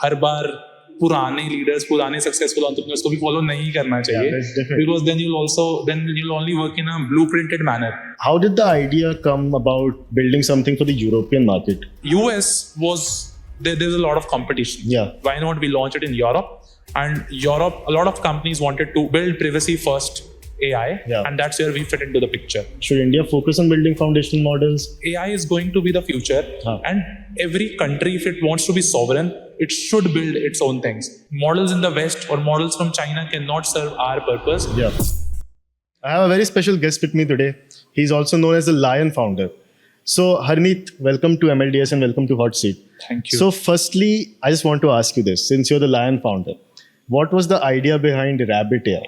हर बार पुराने लीडर्स, पुराने successful entrepreneurs को भी फॉलो नहीं करना चाहिए, because then you'll only work in a blueprinted manner. How did the idea come about building something for the European market? US was there's a lot of competition. Yeah. Why not we launch it in Europe? And Europe, a lot of companies wanted to build privacy first AI, and that's where we fit into the picture. Should India focus on building foundational models? AI is going to be the future, and every country, if it wants to be sovereign, it should build its own things. Models in the West or models from China cannot serve our purpose. Yeah. I have a very special guest with me today. He's also known as the Lion founder. So, Harneet, welcome to MLDS and welcome to Hot Seat. Thank you. So, firstly, I just want to ask you this. Since you're the Lion founder, what was the idea behind Rabbit AI?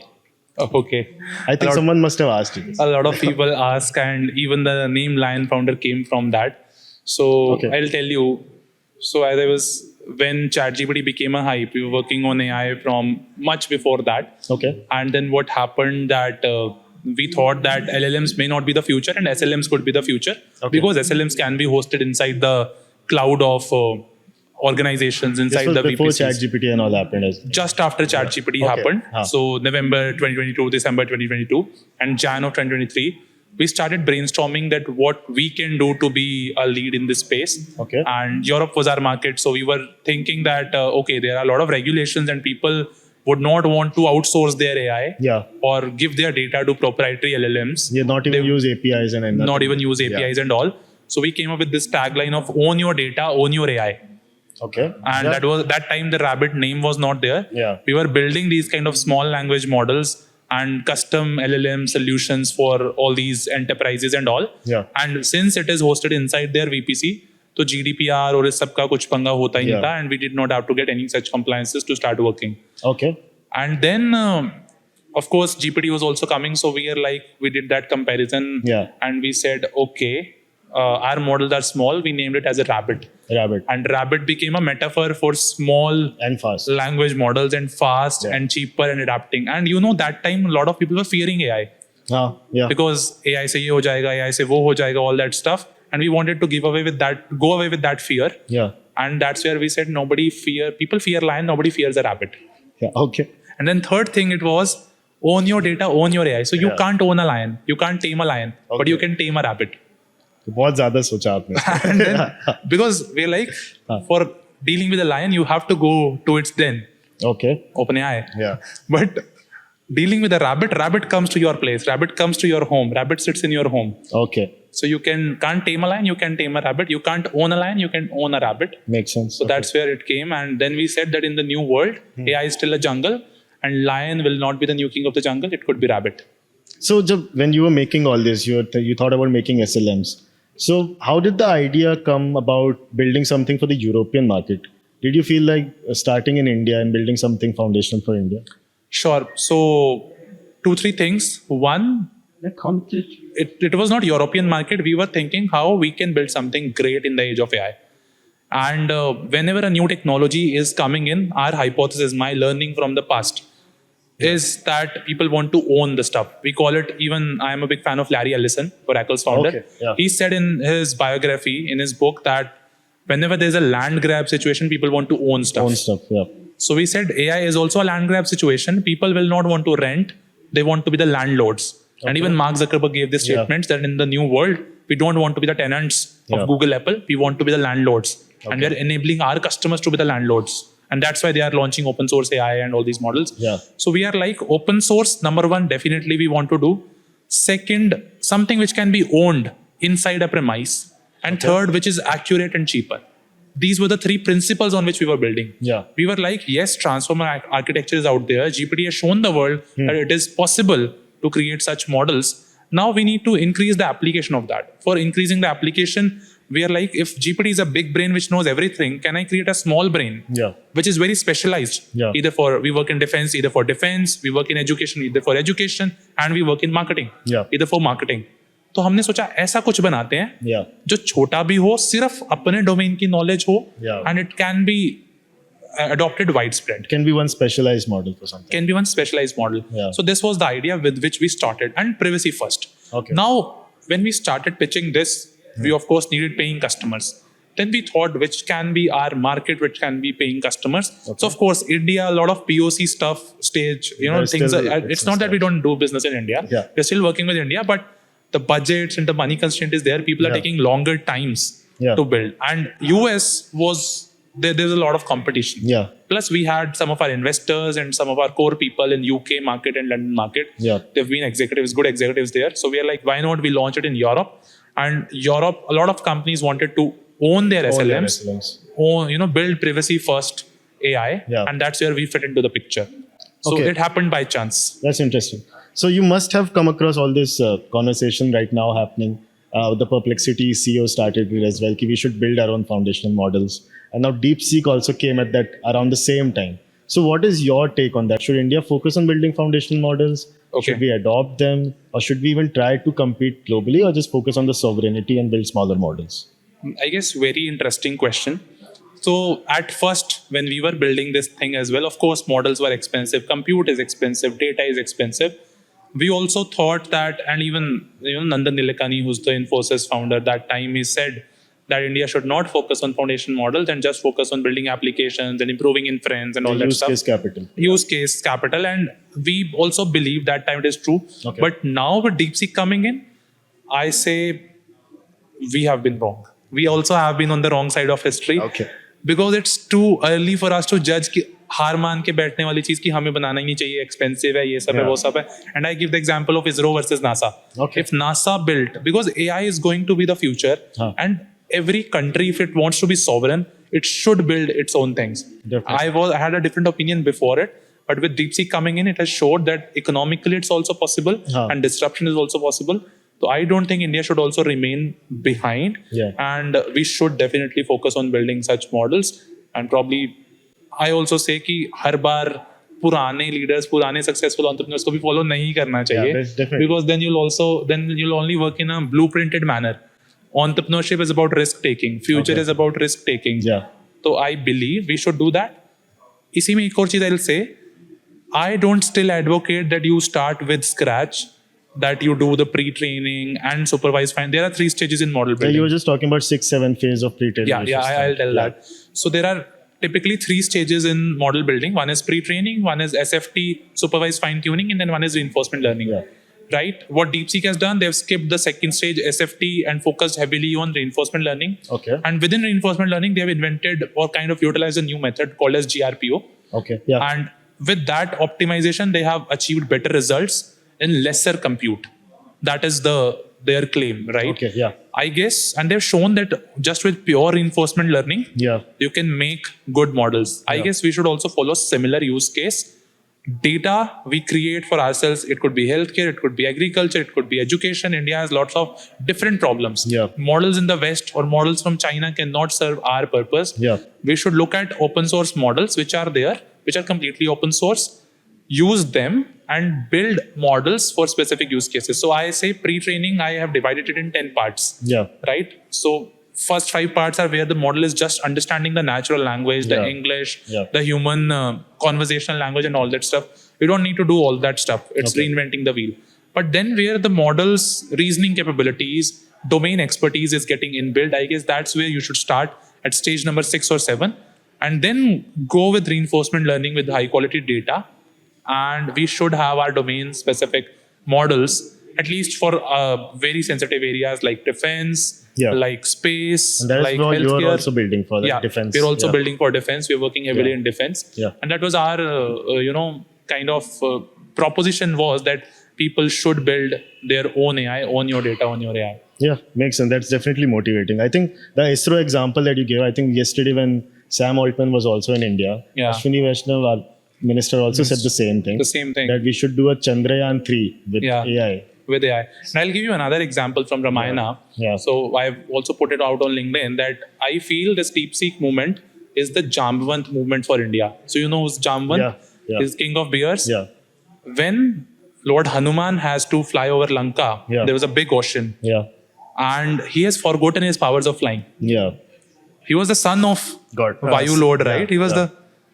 Okay. I think someone must have asked you this. A lot of people ask, and even the name Lion Founder came from that. So I'll tell you. So when ChatGPT became a hype, we were working on AI from much before that. Okay. And then what happened that we thought that LLMs may not be the future and SLMs could be the future, because SLMs can be hosted inside the cloud of organizations inside the before VPCs. ChatGPT and all happened. Just after ChatGPT happened. So November 2022, December 2022, and Jan of 2023, we started brainstorming that what we can do to be a lead in this space. Okay. And Europe was our market, so we were thinking that there are a lot of regulations and people would not want to outsource their AI or give their data to proprietary LLMs. Yeah, not even use APIs and not even use APIs and all. So we came up with this tagline of own your data, own your AI. Okay. And that time the Rabbit name was not there. Yeah. We were building these kind of small language models and custom LLM solutions for all these enterprises and all. Yeah. And since it is hosted inside their VPC, तो GDPR और इस सब का कुछ पंगा होता ही नहीं था, and we did not have to get any such compliances to start working. Okay. And then of course GPT was also coming, so we did that comparison. Yeah. And we said our models are small, we named it as a Rabbit. And Rabbit became a metaphor for small and fast language models and fast and cheaper and adapting. And that time a lot of people were fearing AI. Because AI se ye ho jayega, AI se wo ho jayega, all that stuff. And we wanted to go away with that fear. Yeah. And that's where we said people fear lion, nobody fears a rabbit. Yeah. Okay. And then third thing it was own your data, own your AI. So you can't own a lion, you can't tame a lion, but you can tame a rabbit. बहुत ज़्यादा सोचा आपने. And then, because we're like, for dealing with a lion, you have to go to its den. Okay. OpenAI. Yeah. But dealing with a rabbit comes to your place, rabbit comes to your home, rabbit sits in your home. Okay. So you can't tame a lion, you can tame a rabbit. You can't own a lion, you can own a rabbit. Makes sense. So that's where it came. And then we said that in the new world, AI is still a jungle, and lion will not be the new king of the jungle. It could be rabbit. So when you were making all this, you thought about making SLMs. So how did the idea come about building something for the European market? Did you feel like starting in India and building something foundational for India? Sure. So 2-3 things. One, it was not European market. We were thinking how we can build something great in the age of AI. And whenever a new technology is coming in, our hypothesis, my learning from the past, is that people want to own the stuff. We call it, even I am a big fan of Larry Ellison, Oracle's founder. Okay, yeah. He said in his biography, in his book, that whenever there's a land grab situation, people want to own stuff. So we said AI is also a land grab situation. People will not want to rent. They want to be the landlords. Okay. And even Mark Zuckerberg gave this statement that in the new world, we don't want to be the tenants of Google, Apple. We want to be the landlords. Okay. And we are enabling our customers to be the landlords. And that's why they are launching open source AI and all these models. Yeah. So we are like open source, number one, definitely we want to do. Second, something which can be owned inside a premise. And third, which is accurate and cheaper. These were the 3 principles on which we were building. Yeah. We were like, yes, transformer architecture is out there. GPT has shown the world that it is possible to create such models. Now we need to increase the application of that. For increasing the application, we are like, if GPT is a big brain which knows everything, can I create a small brain which is very specialized? We work in defense, either for defense, we work in education, either for education, and we work in marketing, either for marketing. तो हमने सोचा ऐसा कुछ बनाते हैं जो छोटा भी हो, सिर्फ अपने डोमेन की नॉलेज हो, and it can be adopted widespread. Can be one specialized model for something. Can be one specialized model. So this was the idea with which we started, and privacy first. Okay. Now, when we started pitching this, we of course needed paying customers. then we thought which can be our market, which can be paying customers. So of course, India, a lot of POC stuff, stage, There's things. still- It's not that we don't do business in India. Yeah. We're still working with India, but the budgets and the money constraint is there. People are Yeah. taking longer times Yeah. to build. And US was there's a lot of competition. Yeah. Plus, we had some of our investors and some of our core people in UK market and London market. Yeah. They've been executives, good executives there. So we are like, why not we launch it in Europe? And Europe, a lot of companies wanted to own their All their SLMs, SLMs. build privacy first AI, Yeah. and that's where we fit into the picture. So Okay. it happened by chance. That's interesting. So you must have come across all this conversation right now happening. The Perplexity CEO started with as well. Ki we should build our own foundational models. And now DeepSeek also came at that around the same time. So what is your take on that? Should India focus on building foundational models? Okay. Should we adopt them? Or should we even try to compete globally or just focus on the sovereignty and build smaller models? I guess very interesting question. So at first, when we were building this thing as well, of course, models were expensive, compute is expensive, data is expensive. We also thought that, and even Nandan Nilekani, who's the Infosys founder, that time he said that India should not focus on foundation models and just focus on building applications and improving inference and all that Use stuff. case capital. Use case capital, and we also believe that time it is true. Okay. But now with DeepSeek coming in, I say we have been wrong. We also have been on the wrong side of history. Okay. Because it's too early for us to judge कि हार मान के बैठने वाली चीज की हमें बनाना ही नहीं चाहिए, एक्सपेंसिव है, ये सब है, Yeah. वो सब है. And I give the example of ISRO versus NASA. Okay. If NASA built, because AI is going to be the future, Huh. and every country, if it wants to be sovereign, it should build its own things. Definitely. I had a different opinion before it, but with DeepSeek coming in, it has showed that economically it's also possible, Huh. and disruption is also possible. So I don't think India should also remain behind, Yeah. and we should definitely focus on building such models. And probably, I also say कि हर बार पुराने leaders, पुराने successful entrepreneurs को भी follow नहीं करना चाहिए, that's definitely. because then you'll only work in a blueprinted manner. Entrepreneurship is about risk taking. Future Okay. is about risk taking. Yeah. So I believe we should do that. इसी में एक और चीज I'll say, I don't still advocate that you start with scratch, that you do the pre-training and supervised fine. There are 3 stages in model Yeah, building. you were just talking about 6-7 phase of pre-training. I'll tell that. So there are typically 3 stages in model building. One is pre-training, one is SFT, supervised fine-tuning, and then one is reinforcement learning. Yeah. Right? What DeepSeek has done, they've skipped the second stage, SFT, and focused heavily on reinforcement learning. Okay. And within reinforcement learning, they have invented or kind of utilized a new method called as GRPO. Okay. Yeah. And with that optimization, they have achieved better results in lesser compute. That is their claim, right? Okay. Yeah. I guess, and they've shown that just with pure reinforcement learning, Yeah. you can make good models. I Yeah. guess we should also follow similar use case. Data we create for ourselves. It could be healthcare, it could be agriculture, it could be education. India has lots of different problems. Yeah. Models in the West or models from China cannot serve our purpose. Yeah. We should look at open source models which are there, which are completely open source. Use them and build models for specific use cases. So I say pre-training, I have divided it in 10 parts. Yeah. Right? So first 5 parts are where the model is just understanding the natural language, the Yeah. English, Yeah. the human conversational language and all that stuff. You don't need to do all that stuff. It's Okay. reinventing the wheel. But then where the model's reasoning capabilities, domain expertise is getting inbuilt, I guess that's where you should start at stage number 6 or 7. And then go with reinforcement learning with high quality data. And we should have our domain specific models, at least for very sensitive areas like defense, Yeah. like space, And that is like what you healthcare. are also building for, like defense. We're also Yeah. building for defense. We're working heavily Yeah. in defense. Yeah. And that was our, kind of proposition was that people should build their own AI, own your data, own your AI. Yeah, makes sense. That's definitely motivating. I think the ISRO example that you gave, I think yesterday when Sam Altman was also in India, Yeah. Ashwini Vaishnav, our minister, also said the same thing. The same thing. That we should do a Chandrayaan 3 with Yeah. AI. With AI. And I'll give you another example from Ramayana. Yeah. So I've also put it out on LinkedIn that I feel this Deepseek movement is the Jambavanth movement for India. So you know who's Jambavanth? Yeah, yeah. He's king of bears. Yeah, When Lord Hanuman has to fly over Lanka, Yeah. there was a big ocean. yeah, And he has forgotten his powers of flying. yeah. He was the son of God. Vayu Lord, right? He was yeah.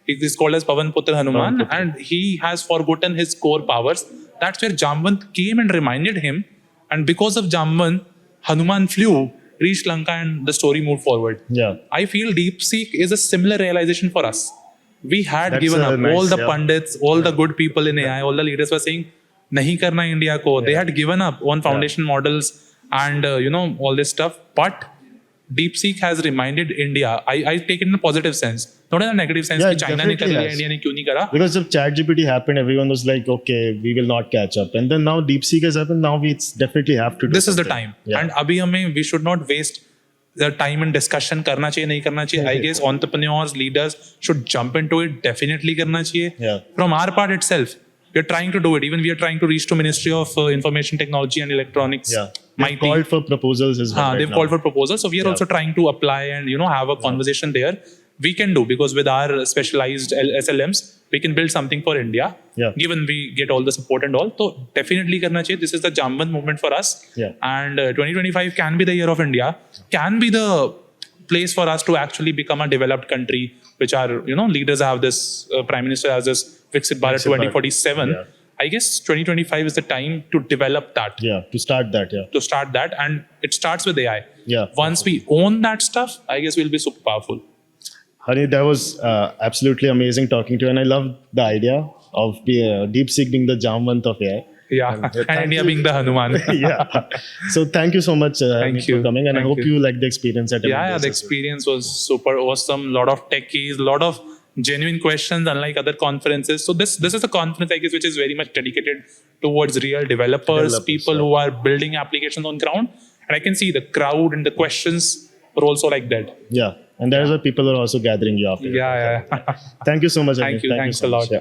he's called as Pavan Putra Hanuman, Pavan Putra. and he has forgotten his core powers. That's where Jambavanth came and reminded him. And because of Jambavanth, Hanuman flew reached Lanka and the story moved forward. Yeah. I feel Deepseek is a similar realization for us. We had That's given up. nice, All the yeah. pundits, all the good people in AI, all the leaders were saying, nahi karna India ko. They had given up on foundation models and all this stuff. But DeepSeek has reminded India. I take it in a positive sense, not in a negative sense. Yeah, कि China ने कर definitely लिया, has. India ने क्यों नहीं करा? Because if ChatGPT happened, everyone was like, okay, we will not catch up. And then now DeepSeek has happened. Now we definitely have to do This is the something. time. Yeah. And abhi hame, we should not waste the time in discussion. Karna chahiye, nahi karna chahiye. I guess entrepreneurs, leaders should jump into it. Definitely karna chahiye. Yeah. From our part itself, we are trying to do it. Even we are trying to reach to Ministry of Information Technology and Electronics. Yeah. They've MIT. called for proposals as well. They've right called now. for proposals. So we are also trying to apply and have a conversation there. We can do, because with our specialized SLMs, we can build something for India. Yeah. Given we get all the support and all. So definitely karna chahiye. This is the Jambavanth movement for us. Yeah. And 2025 can be the year of India. Can be the place for us to actually become a developed country, which our leaders have this, Prime Minister has this Viksit Bharat 2047. Yeah. I guess 2025 is the time to develop that. Yeah, to start that, yeah. To start that, and it starts with AI. Yeah. Once we own that stuff, I guess we'll be super powerful. Harneet, that was absolutely amazing talking to you. And I love the idea of DeepSeek being the Jamvanth of AI. Yeah, and thank India you. being the Hanuman. Yeah. So thank you so much Harneet, you. for coming. And I Thank hope you. you liked the experience at Yeah, MLDS the as well. experience was super awesome. Lot of techies, lot of genuine questions, unlike other conferences. So this is a conference, I guess, which is very much dedicated towards real developers, people who are building applications on ground. And I can see the crowd and the questions are also like that. Yeah. And there's why people are also gathering you after. Yeah. Thank you so much. Thank Harneet. you. Thanks so a much. lot. Yeah.